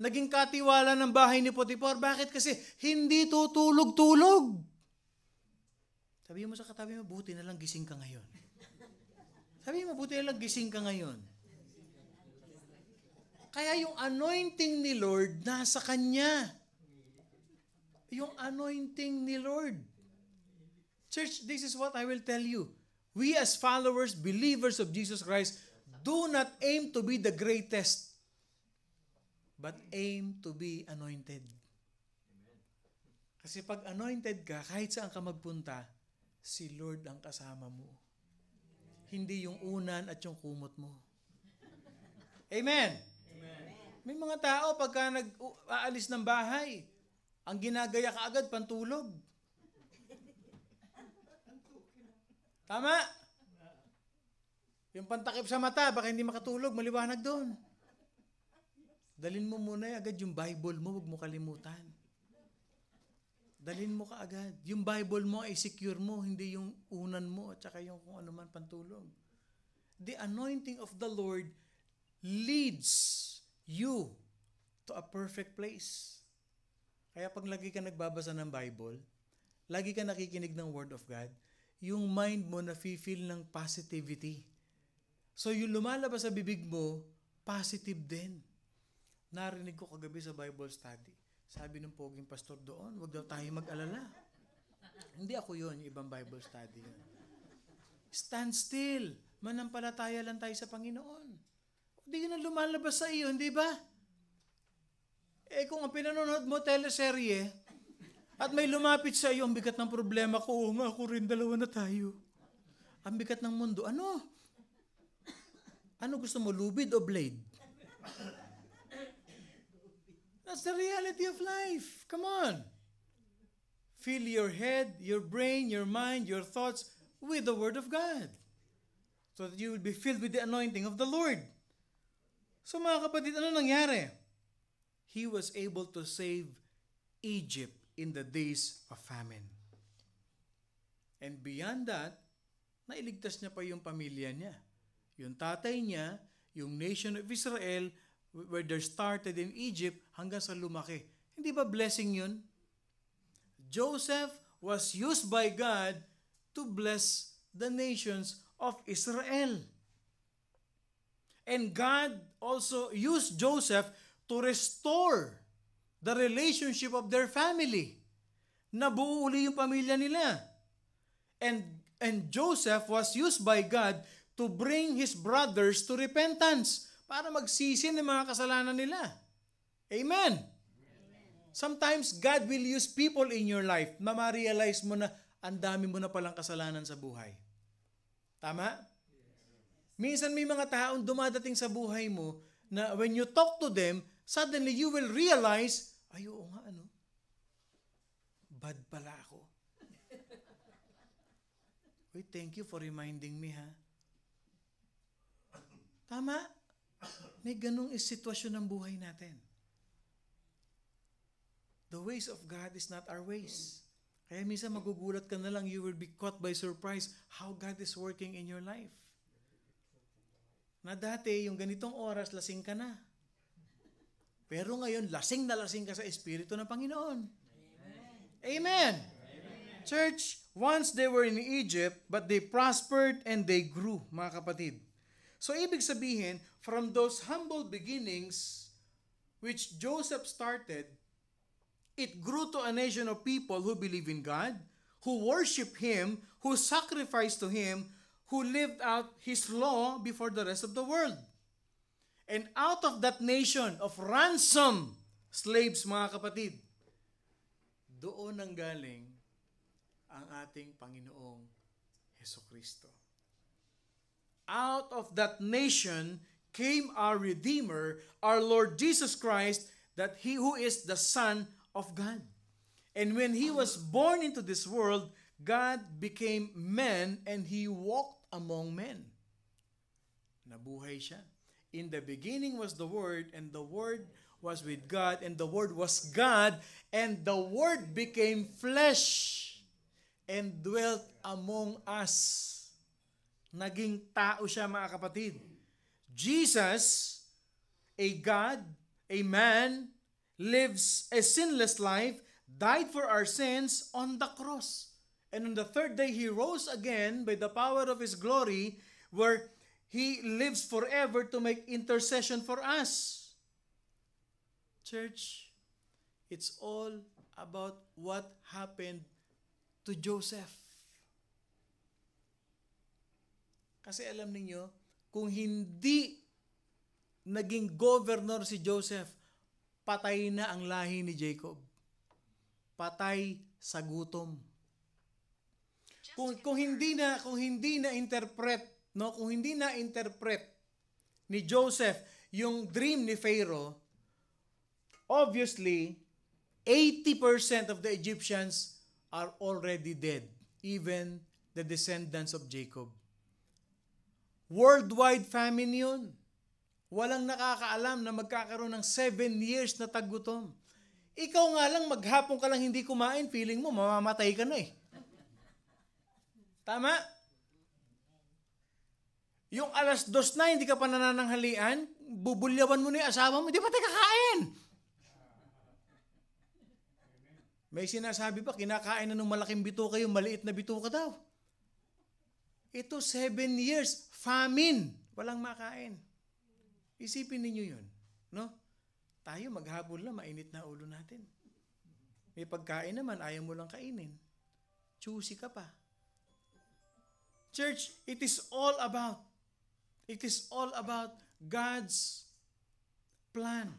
Naging katiwala ng bahay ni Potiphar. Bakit? Kasi hindi tutulog-tulog. Sabi mo sa katabi mo, buti na lang gising ka ngayon. Sabi mo, buti na lang gising ka ngayon. Kaya yung anointing ni Lord nasa kanya. Yung anointing ni Lord. Church, this is what I will tell you. We as followers, believers of Jesus Christ, do not aim to be the greatest, but aim to be anointed. Kasi pag anointed ka, kahit saan ka magpunta, si Lord ang kasama mo. Hindi yung unan at yung kumot mo. Amen. May mga tao pagka nag-aalis ng bahay, ang ginagaya kaagad pantulog. Tama? Yung pantakip sa mata, baka hindi makatulog, maliwanag doon. Dalhin mo muna agad yung Bible mo, huwag mo kalimutan. Dalhin mo kaagad. Yung Bible mo ay secure mo, hindi yung unan mo at saka yung kung ano man pantulog. The anointing of the Lord leads you to a perfect place. Kaya pag lagi ka nagbabasa ng Bible, lagi ka nakikinig ng Word of God, yung mind mo na-feel ng positivity. So yung lumalabas sa bibig mo, positive din. Narinig ko kagabi sa Bible study. Sabi ng poging pastor doon, wag daw tayo mag-alala. Hindi ako yun, yung ibang Bible study yun. Stand still. Manampalataya lang tayo sa Panginoon. Hindi ka na lumalabas sa iyo, hindi ba? Kung ang pinanonood mo teleserye, at may lumapit sa iyo, ang bigat ng problema ko, oo nga, ako rin, dalawa na tayo. Ang bigat ng mundo, ano? Ano gusto mo, lubid o blade? That's the reality of life. Come on. Fill your head, your brain, your mind, your thoughts with the Word of God. So that you will be filled with the anointing of the Lord. So mga kapatid, ano nangyari? He was able to save Egypt in the days of famine. And beyond that, nailigtas niya pa yung pamilya niya. Yung tatay niya, yung nation of Israel, where they started in Egypt hanggang sa lumaki. Hindi ba blessing yun? Joseph was used by God to bless the nations of Israel. And God also used Joseph to restore the relationship of their family. Nabuo uli yung pamilya nila. And Joseph was used by God to bring his brothers to repentance para magsisi ng mga kasalanan nila. Amen. Sometimes God will use people in your life na ma-realize mo na ang dami mo na palang kasalanan sa buhay. Tama? Minsan may mga taong dumadating sa buhay mo na when you talk to them, suddenly you will realize, ay oo nga ano, bad pala ako. Uy, thank you for reminding me ha. Tama? May ganung sitwasyon ng buhay natin. The ways of God is not our ways. Kaya minsan magugulat ka na lang, you will be caught by surprise how God is working in your life. Na dati, yung ganitong oras, lasing ka na. Pero ngayon, lasing na lasing ka sa Espiritu ng Panginoon. Amen. Church, once they were in Egypt, but they prospered and they grew, mga kapatid. So, ibig sabihin, from those humble beginnings, which Joseph started, it grew to a nation of people who believe in God, who worship Him, who sacrifice to Him, who lived out His law before the rest of the world. And out of that nation of ransom slaves, mga kapatid, doon ang galing ang ating Panginoong Hesukristo. Out of that nation came our Redeemer, our Lord Jesus Christ, that He who is the Son of God. And when He was born into this world, God became man and He walked among men. Nabuhay siya. In the beginning was the Word, and the Word was with God, and the Word was God, and the Word became flesh and dwelt among us. Naging tao siya, mga kapatid. Jesus, a God, a man, lives a sinless life, died for our sins on the cross. And on the third day, He rose again by the power of His glory, where He lives forever to make intercession for us. Church, it's all about what happened to Joseph. Kasi alam niyo, kung hindi naging governor si Joseph, patay na ang lahi ni Jacob. Patay sa gutom. Kung hindi na interpret ni Joseph yung dream ni Pharaoh, obviously 80% of the Egyptians are already dead, even the descendants of Jacob. Worldwide famine yun. Walang nakakaalam na magkakaroon ng 7 years na taggutom. Ikaw nga lang, maghapon ka lang hindi kumain, feeling mo, mamamatay ka na eh. Tama? Yung 2:00 na, hindi ka pa nanananghalian, bubulyawan mo na yung asawa mo, di ba tayo kakain? May sinasabi pa, kinakain na ng malaking bituka yung maliit na bituka daw. Ito 7 years, famine, walang makain. Isipin ninyo yun, no? Tayo maghapon lang, mainit na ulo natin. May pagkain naman, ayaw mo lang kainin. Choosy ka pa. Church, it is all about God's plan.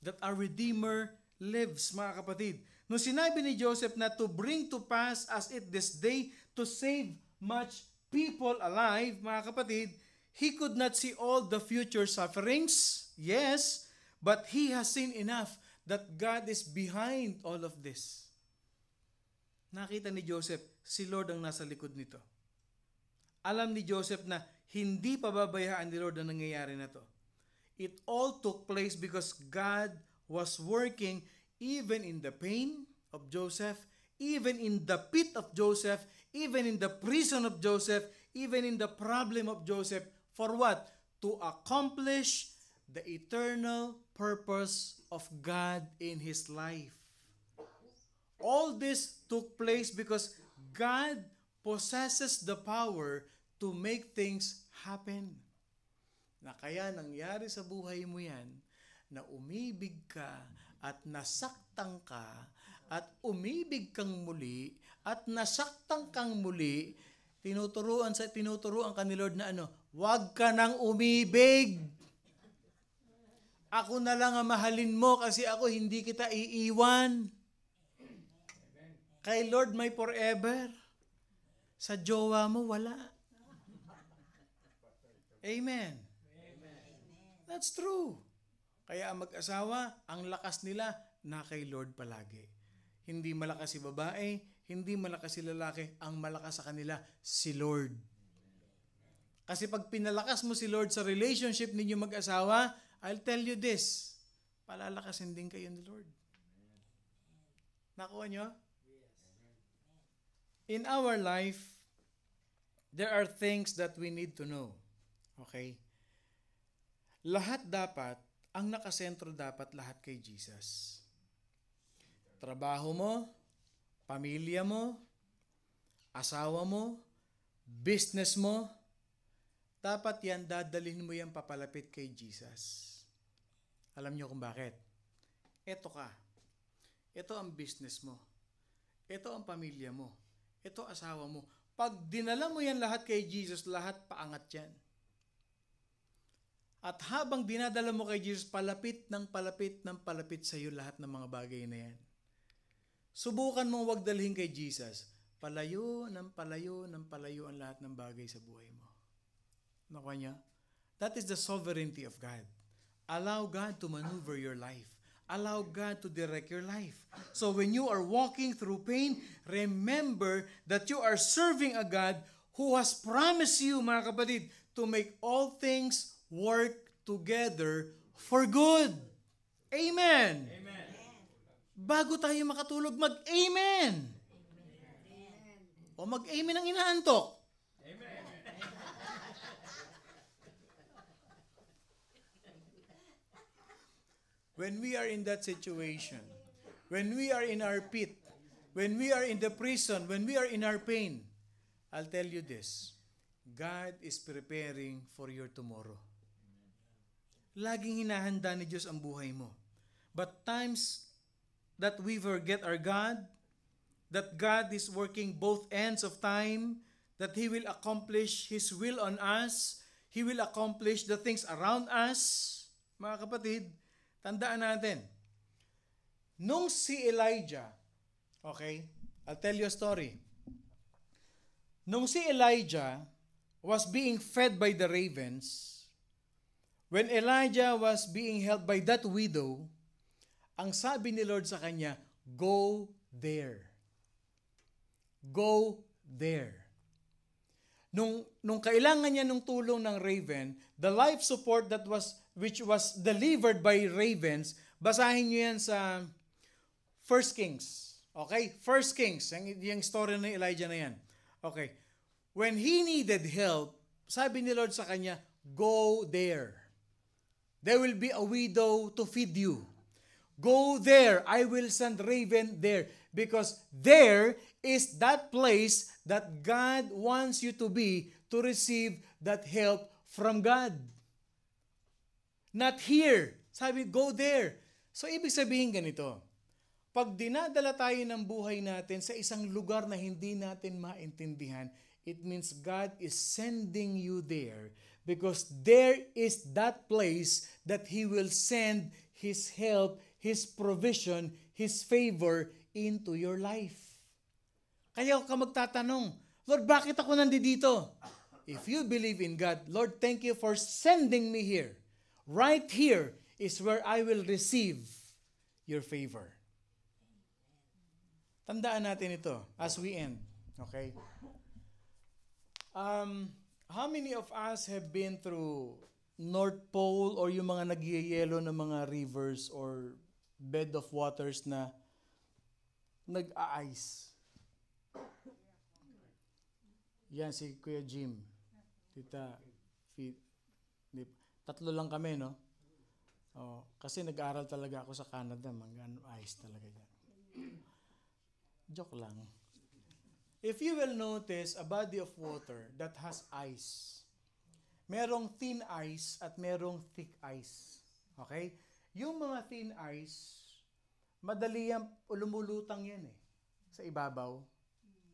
That our Redeemer lives, mga kapatid. Nung sinabi ni Joseph na to bring to pass as it this day to save much people alive, mga kapatid, he could not see all the future sufferings, yes, but he has seen enough that God is behind all of this. Nakita ni Joseph, si Lord ang nasa likod nito. Alam ni Joseph na hindi pababayaan ni Lord ang nangyayari na to. It all took place because God was working even in the pain of Joseph, even in the pit of Joseph, even in the prison of Joseph, even in the problem of Joseph. For what? To accomplish the eternal purpose of God in his life. All this took place because God possesses the power to make things happen. Na kaya nangyari sa buhay mo yan, na umibig ka at nasaktan ka at umibig kang muli at nasaktan kang muli, tinuturuan ka ni Lord na huwag ka nang umibig. Ako na lang ang mahalin mo kasi ako hindi kita iiwan. Kay Lord may forever. Sa jowa mo, wala. Amen. That's true. Kaya ang mag-asawa, ang lakas nila, na kay Lord palagi. Hindi malakas si babae, hindi malakas si lalaki, ang malakas sa kanila, si Lord. Kasi pag pinalakas mo si Lord sa relationship ninyo mag-asawa, I'll tell you this, palalakasin din kayo ni Lord. Nakuha nyo? In our life, there are things that we need to know. Okay? Lahat dapat, ang nakasentro dapat lahat kay Jesus. Trabaho mo, pamilya mo, asawa mo, business mo, dapat yan, dadalhin mo yan papalapit kay Jesus. Alam niyo kung bakit? Ito ka. Ito ang business mo. Ito ang pamilya mo. Ito asawa mo. Pag dinala mo yan lahat kay Jesus, lahat paangat yan. At habang dinadala mo kay Jesus, palapit ng palapit sa iyo lahat ng mga bagay na yan. Subukan mong wag dalhin kay Jesus. Palayo ang lahat ng bagay sa buhay mo. Nakuha niya? That is the sovereignty of God. Allow God to maneuver your life. Allow God to direct your life. So when you are walking through pain, remember that you are serving a God who has promised you, mga kapatid, to make all things work together for good. Amen. Amen. Bago tayo makatulog, mag-amen. O mag-amen ang inaantok. Amen. When we are in that situation, when we are in our pit, when we are in the prison, when we are in our pain, I'll tell you this, God is preparing for your tomorrow. Laging hinahanda ni Diyos ang buhay mo. But times that we forget our God, that God is working both ends of time, that He will accomplish His will on us, He will accomplish the things around us. Mga kapatid, tandaan natin, nung si Elijah, okay, I'll tell you a story. Nung si Elijah was being fed by the ravens, when Elijah was being held by that widow, ang sabi ni Lord sa kanya, go there. Go there. Nung kailangan niya nung tulong ng raven, the life support which was delivered by ravens, basahin niyo yan sa 1 Kings. Okay? 1 Kings, yung story ng Elijah na yan. Okay. When he needed help, sabi ni Lord sa kanya, go there. There will be a widow to feed you. Go there. I will send raven there. Because there is that place that God wants you to be to receive that help from God. Not here. Sabi, go there. So, ibig sabihin ganito. Pag dinadala tayo ng buhay natin sa isang lugar na hindi natin maintindihan, it means God is sending you there because there is that place that He will send His help, His provision, His favor into your life. Kaya ka magtatanong, Lord, bakit ako nandito? If you believe in God, Lord, thank you for sending me here. Right here is where I will receive your favor. Tandaan natin ito as we end. Okay? How many of us have been through North Pole or yung mga nagyayelo na mga rivers or bed of waters na nag-a-ice? Yan si Kuya Jim. Tita, tatlo lang kami, no? Oh, kasi nag-aaral talaga ako sa Canada, mag-ice talaga yan. Joke lang. If you will notice a body of water that has ice, merong thin ice at merong thick ice. Okay? Yung mga thin ice, madali yan, lumulutang yan sa ibabaw.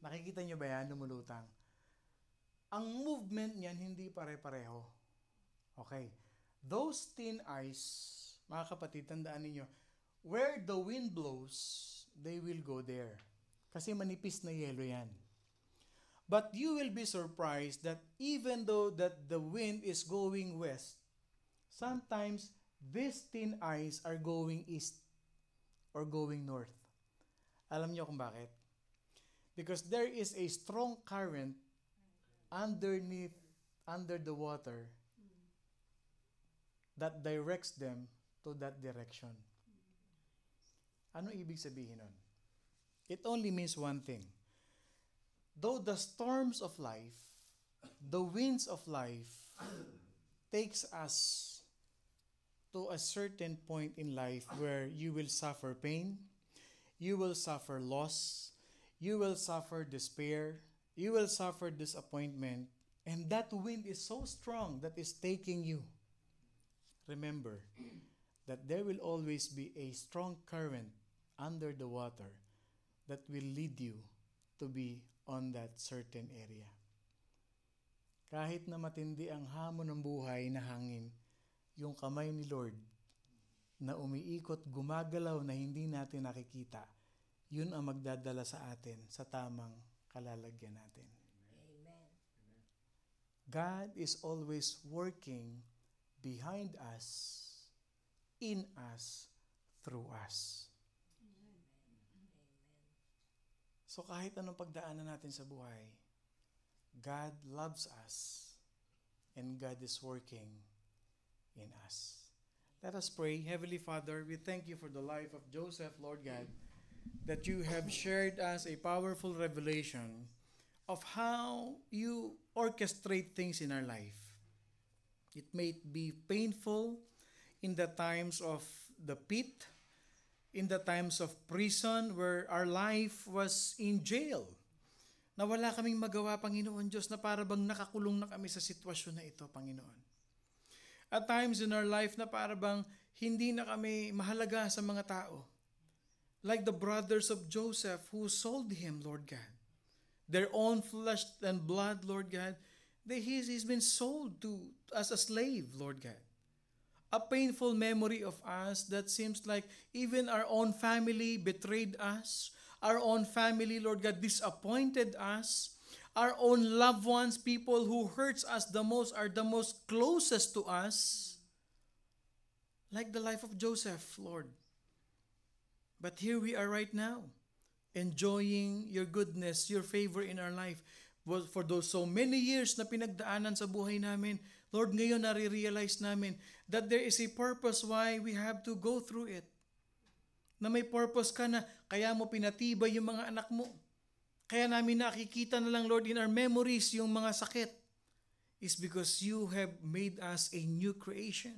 Nakikita nyo ba yan, lumulutang? Ang movement niyan hindi pare-pareho. Okay. Those thin ice, mga kapatid, tandaan niyo, where the wind blows, they will go there. Kasi manipis na yelo yan. But you will be surprised that even though that the wind is going west, sometimes these thin ice are going east or going north. Alam niyo kung bakit? Because there is a strong current under the water that directs them to that direction. Ano ibig sabihin nun? It only means one thing. Though the storms of life, the winds of life takes us to a certain point in life where you will suffer pain, you will suffer loss, you will suffer despair, you will suffer disappointment, and that wind is so strong that is taking you. Remember that there will always be a strong current under the water that will lead you to be on that certain area. Kahit na matindi ang hamon ng buhay na hangin, yung kamay ni Lord na umiikot, gumagalaw na hindi natin nakikita, yun ang magdadala sa atin sa tamang kalalagyan natin. Amen. God is always working behind us, in us, through us. So kahit anong pagdaanan natin sa buhay, God loves us and God is working in us. Let us pray. Heavenly Father, we thank you for the life of Joseph, Lord God, that you have shared us a powerful revelation of how you orchestrate things in our life. It may be painful in the times of the pit, in the times of prison where our life was in jail. Na wala kaming magawa, Panginoon Diyos, na para bang nakakulong na kami sa sitwasyon na ito, Panginoon. At times in our life na para bang hindi na kami mahalaga sa mga tao. Like the brothers of Joseph who sold him, Lord God. Their own flesh and blood, Lord God. He's been sold as a slave, Lord God. A painful memory of us that seems like even our own family betrayed us. Our own family, Lord God, disappointed us. Our own loved ones, people who hurts us the most, are the most closest to us. Like the life of Joseph, Lord. But here we are right now, enjoying your goodness, your favor in our life. Well, for those so many years na pinagdaanan sa buhay namin, Lord, ngayon nare-realize namin that there is a purpose why we have to go through it. Na may purpose ka na, kaya mo pinatibay yung mga anak mo. Kaya namin nakikita na lang, Lord, in our memories yung mga sakit. Is because you have made us a new creation.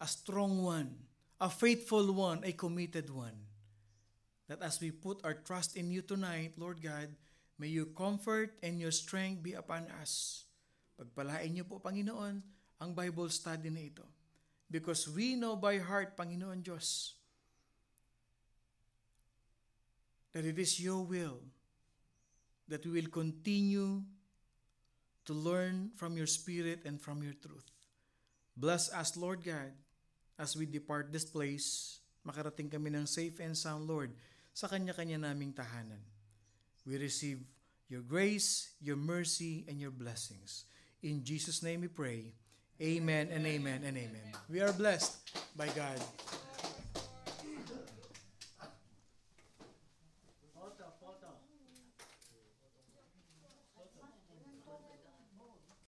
A strong one, a faithful one, a committed one. That as we put our trust in you tonight, Lord God, may your comfort and your strength be upon us. Pagpalain niyo po, Panginoon, ang Bible study na ito. Because we know by heart, Panginoon Diyos, that it is your will that we will continue to learn from your Spirit and from your truth. Bless us, Lord God, as we depart this place, makarating kami ng safe and sound, Lord, sa kanya-kanya naming tahanan. We receive your grace, your mercy, and your blessings. In Jesus' name we pray. Amen and amen and amen. We are blessed by God.